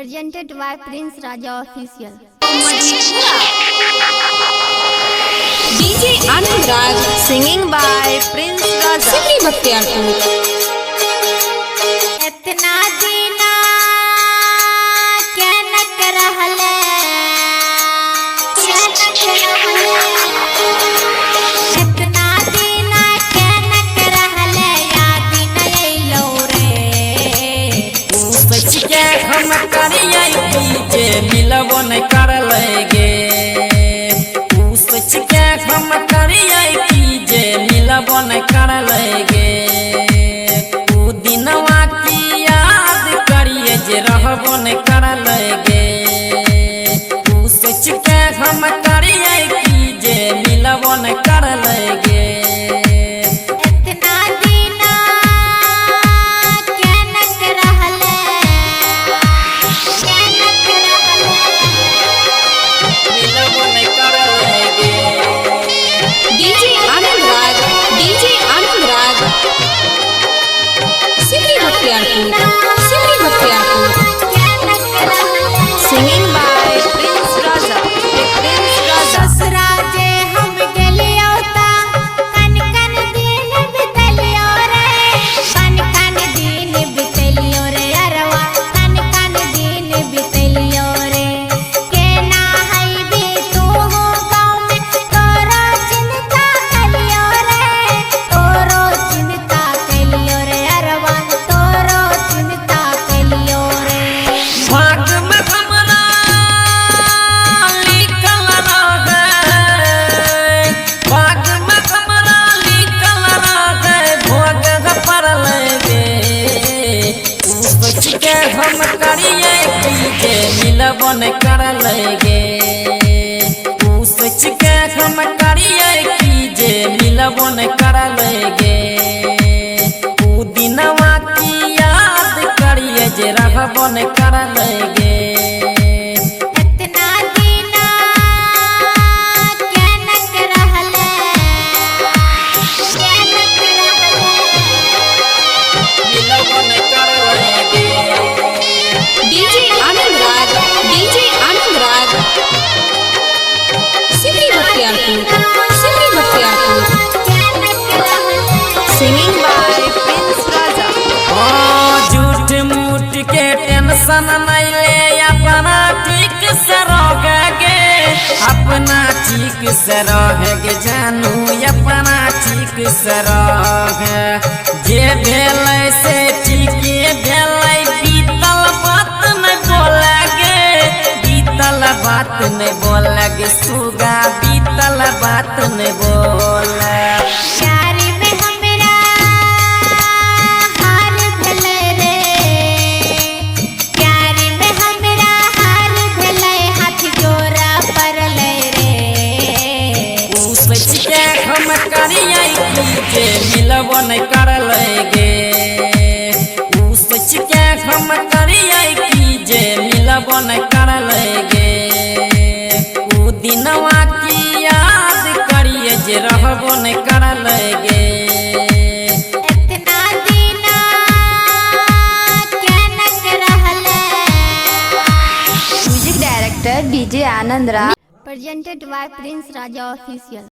Presented by Prince Raja Official. DJ Anand Raj Singing by Prince Raja. Singing Bhaktiyarpur. इतना दीना क्या न कर रहले, क्या न कर रहले। इतना दीना क्या न कर रहले, याद नहीं लो रे। सच के हम करिए जे मिलबो न कर लेगे। सच के हम करिए जे मिलबो न कर लेगे। दिनवा की याद करिए जे रहबो न कर लेगे। सच के हम करिए जे मिलबो न कर लेगे। Singing by Prince Raja. Prince Raja. ससुराजे हम गेलियो ता कन कन दिन बितलियो रे, कन कन दिन बितलियो रे अरवा, कन कन दिन बितलियो रे। के ना है भी तू हो गाँव में, तोरो चिंता कलियो रे, तोरो चिंता कलियो रे अरवा, तोरो चिंता कलियो रे। भाग में हमरा लिखल रहे, भाग में हमरा लिखल रहे, भोग पड़ल गे। सोच के हम करिए जे मिलबो न कर लेगे। सोच के हम करिए जे मिलबो न कर लेगे। दिनवा की याद करिए जे रहबो न कर लेगे। इतना दीना क्या न कर रहले, क्या न कर रहले। मिलबो न कर लेगे। DJ Anand Raj. DJ Anand Raj. Singing Bhaktiyarpur. Singing Bhaktiyarpur. क्या न कर रहले। Singing by Prince Raja. झूठ मूठ के टेंशन नहीं ले, अपना ठीक से रहोगे। अपना ठीक से रहोगे जानू, अपना ठीक से रहोगे। जे भेल से ठीक भेल, बीतल बात नहीं बोलेगे। बीतल बात नहीं बोलेगे सुगा, बीतल बात नहीं बोले। प्यारी में हमरा हार भेले रे, प्यारी में हमरा हार भेले, हाथ जोड़ा पड़ले रे। सोच के हम करिए जे मिलबो न कर लेगे। सोच के हम करिए जे मिलबो न कर लेगे। दिनवा की याद करिए जे रहबो न कर लेगे। इतना दीना क्या न कर रहले। Music director DJ Anand Raj. Presented by Prince Raja Official.